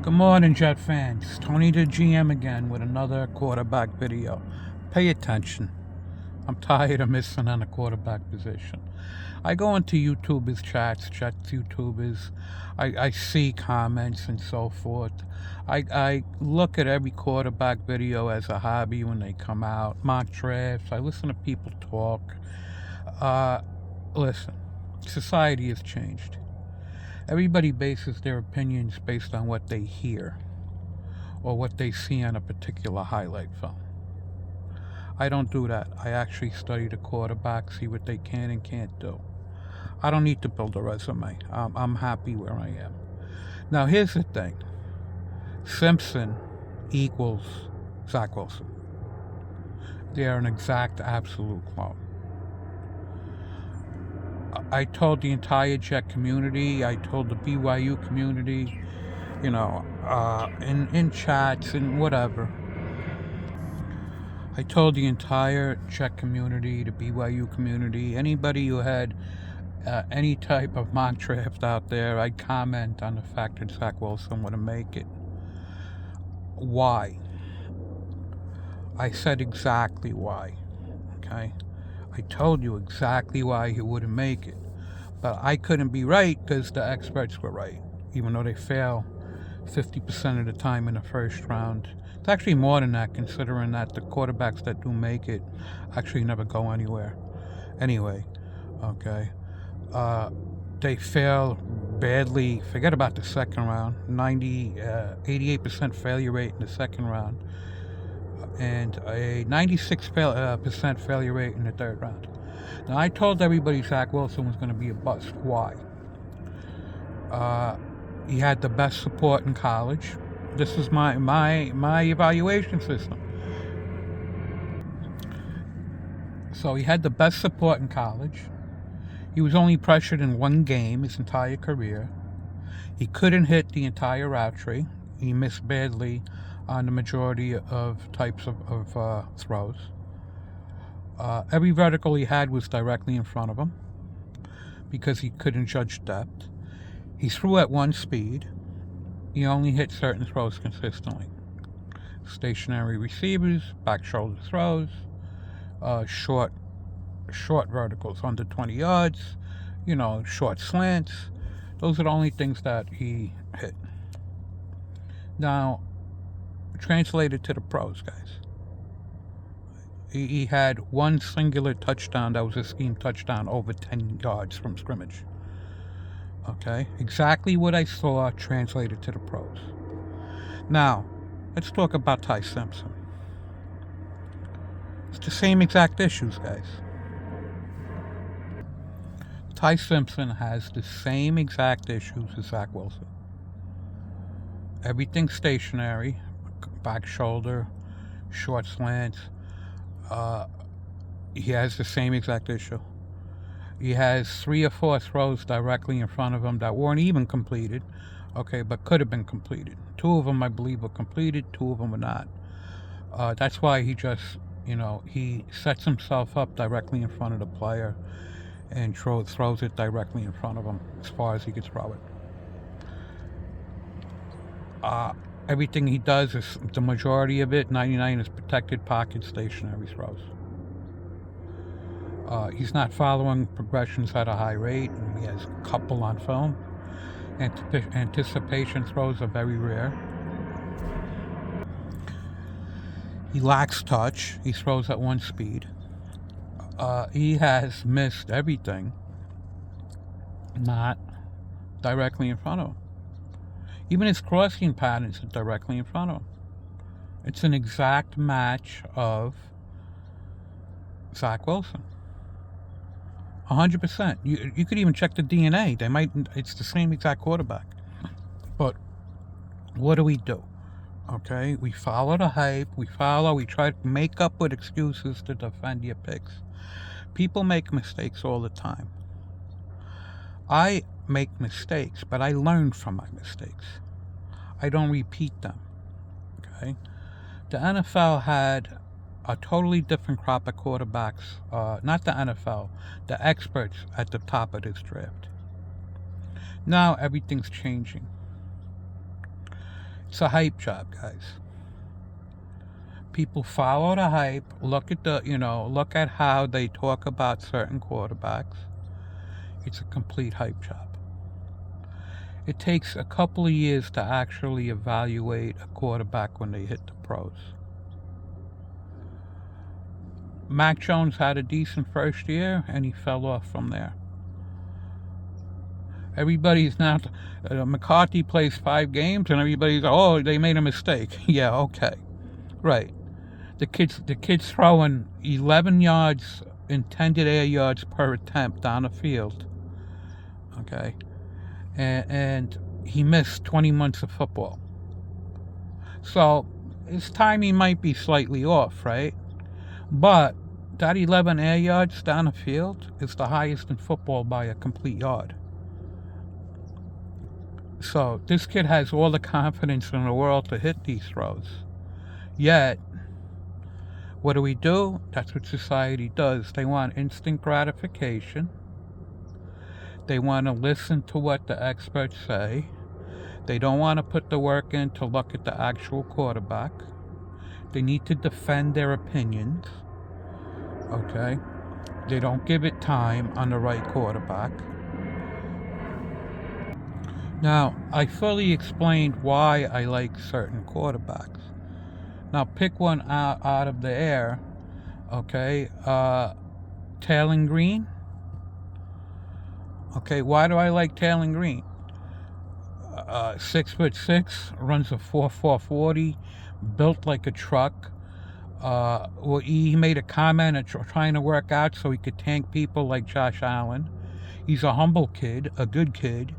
Good morning, Jet fans. Tony the GM again with another quarterback video. Pay attention. I'm tired of missing on the quarterback position. I go into YouTubers' chats, Jets YouTubers. I see comments and so forth. I look at every quarterback video as a hobby when they come out. Mock drafts. I listen to people talk. Listen, society has changed. Everybody bases their opinions based on what they hear or what they see on a particular highlight film. I don't do that. I actually study the quarterback, see what they can and can't do. I don't need to build a resume. I'm happy where I am. Now, here's the thing. Simpson equals Zach Wilson. They are an exact, absolute clone. I told the entire Jet community, I told the BYU community, in chats and whatever. I told the entire Jet community, the BYU community, anybody who had any type of mock draft out there, I'd comment on the fact that Zach Wilson wouldn't make it. Why? I said exactly why, okay? I told you exactly why he wouldn't make it. But I couldn't be right because the experts were right, even though they fail 50% of the time in the first round. It's actually more than that, considering that the quarterbacks that do make it actually never go anywhere. Anyway, okay. They fail badly. Forget about the second round. 88% failure rate in the second round. And a 96% failure rate in the third round. Now, I told everybody Zach Wilson was going to be a bust. Why? He had the best support in college. This is my evaluation system. So he had the best support in college. He was only pressured in one game his entire career. He couldn't hit the entire route tree. He missed badly on the majority of types of throws. Every vertical he had was directly in front of him because he couldn't judge depth. He threw at one speed. He only hit certain throws consistently. Stationary receivers, back shoulder throws, short verticals under 20 yards, short slants. Those are the only things that he hit. Now, translated to the pros, guys. He had one singular touchdown that was a scheme touchdown over 10 yards from scrimmage. Okay? Exactly what I saw translated to the pros. Now, let's talk about Ty Simpson. It's the same exact issues, guys. Ty Simpson has the same exact issues as Zach Wilson. Everything stationary, back shoulder, short slants. He has the same exact issue. He has 3 or 4 throws directly in front of him that weren't even completed, okay, but could have been completed. 2 of them, I believe, were completed. 2 of them were not. That's why he just, he sets himself up directly in front of the player and throws it directly in front of him as far as he can throw it. Everything he does is, the majority of it, 99, is protected pocket stationary throws. He's not following progressions at a high rate. He has a couple on film. Anticipation throws are very rare. He lacks touch. He throws at one speed. He has missed everything not directly in front of him. Even his crossing patterns are directly in front of him. It's an exact match of Zach Wilson. 100%. You could even check the DNA. It's the same exact quarterback. But what do? Okay, we follow the hype. We try to make up with excuses to defend your picks. People make mistakes all the time. I make mistakes, but I learn from my mistakes. I don't repeat them. Okay? The NFL had a totally different crop of quarterbacks. Not the NFL, the experts at the top of this draft. Now everything's changing. It's a hype job, guys. People follow the hype, look at look at how they talk about certain quarterbacks. It's a complete hype job. It takes a couple of years to actually evaluate a quarterback when they hit the pros. Mac Jones had a decent first year and he fell off from there. Everybody's now, McCarthy plays 5 games and everybody's, oh, they made a mistake. Yeah, okay. Right. The kid's throwing 11 yards, intended air yards per attempt down the field. Okay. And he missed 20 months of football. So his timing might be slightly off, right? But that 11 air yards down the field is the highest in football by a complete yard. So this kid has all the confidence in the world to hit these throws. Yet, what do? That's what society does. They want instant gratification. They want to listen to what the experts say. They don't want to put the work in to look at the actual quarterback. They need to defend their opinions. Okay? They don't give it time on the right quarterback. Now, I fully explained why I like certain quarterbacks. Now, pick one out of the air. Okay? Taylor Green. Okay, why do I like Taylor Green? 6'6", runs a 4.4 40, built like a truck. Well, he made a comment trying to work out so he could tank people like Josh Allen. He's a humble kid, a good kid,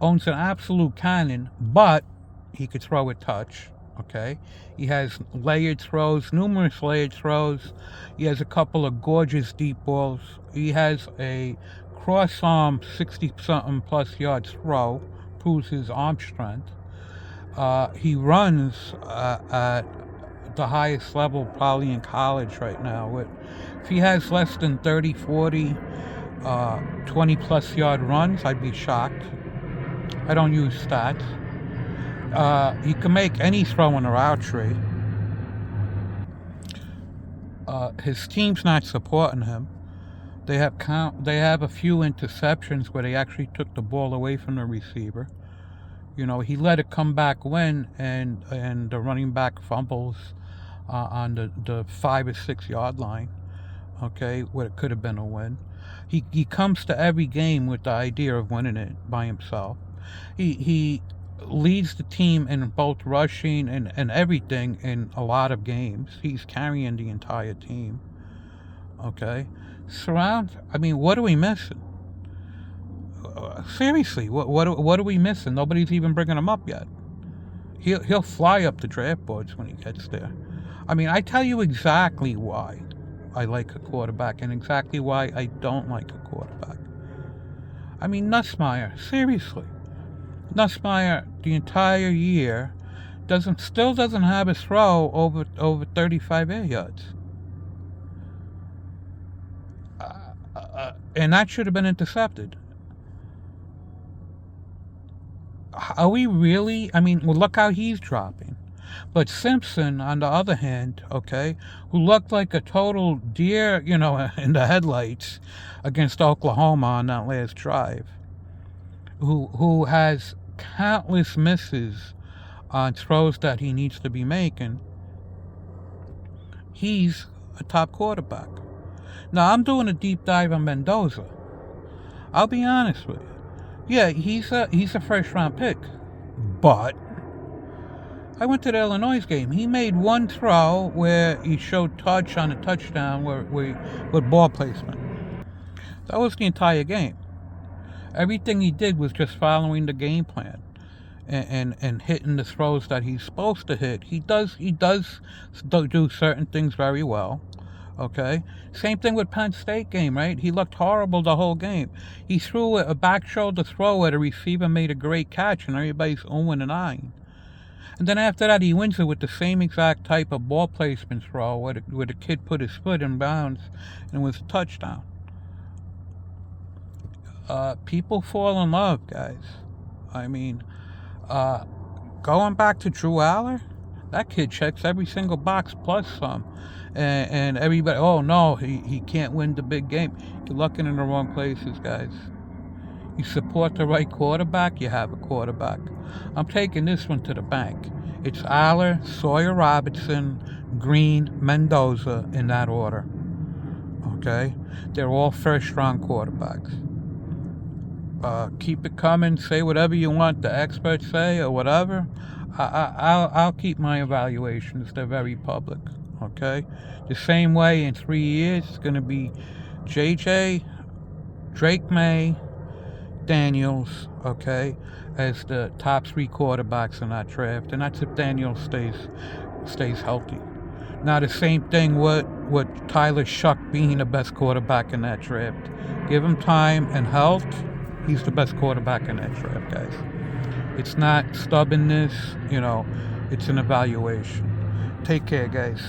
owns an absolute cannon, but he could throw a touch. Okay, he has layered throws, numerous layered throws. He has a couple of gorgeous deep balls. He has a cross arm 60-something plus yards throw, proves his arm strength. He runs at the highest level probably in college right now. If he has less than 30, 40, 20 plus yard runs, I'd be shocked. I don't use stats. He can make any throw in a route tree. His team's not supporting him. They have a few interceptions where they actually took the ball away from the receiver. He let it come back win, and the running back fumbles on the 5 or 6 yard line. Okay, where it could have been a win. He comes to every game with the idea of winning it by himself. He leads the team in both rushing and everything in a lot of games. He's carrying the entire team. Okay, what are we missing? Seriously, what are we missing? Nobody's even bringing him up yet. He'll fly up the draft boards when he gets there. I tell you exactly why I like a quarterback and exactly why I don't like a quarterback. Nussmeier, seriously. Nussmeier, the entire year, still doesn't have a throw over 35 air yards. And that should have been intercepted. Are we really? Look how he's dropping. But Simpson, on the other hand, okay, who looked like a total deer, in the headlights against Oklahoma on that last drive, who has countless misses on throws that he needs to be making, he's a top quarterback. Now, I'm doing a deep dive on Mendoza. I'll be honest with you. Yeah, he's a first round pick. But I went to the Illinois game. He made one throw where he showed touch on a touchdown with ball placement. That was the entire game. Everything he did was just following the game plan and hitting the throws that he's supposed to hit. He does do certain things very well. Okay, same thing with Penn State game, right? He looked horrible the whole game. He threw a back shoulder throw where the receiver made a great catch and everybody's 0-9. And then after that, he wins it with the same exact type of ball placement throw where the kid put his foot in bounds and it was a touchdown. People fall in love, guys. Going back to Drew Aller, that kid checks every single box plus some. And everybody, oh no, he can't win the big game. You're looking in the wrong places, guys. You support the right quarterback, you have a quarterback. I'm taking this one to the bank. It's Aller, Sawyer Robertson, Green, Mendoza in that order. Okay? They're all first-round quarterbacks. Keep it coming. Say whatever you want the experts say or whatever. I'll keep my evaluations. They're very public. Okay? The same way in 3 years, it's going to be JJ, Drake May, Daniels, okay, as the top 3 quarterbacks in that draft. And that's if Daniels stays healthy. Now the same thing with Tyler Shuck being the best quarterback in that draft. Give him time and health. He's the best quarterback in that draft, guys. It's not stubbornness, it's an evaluation. Take care, guys.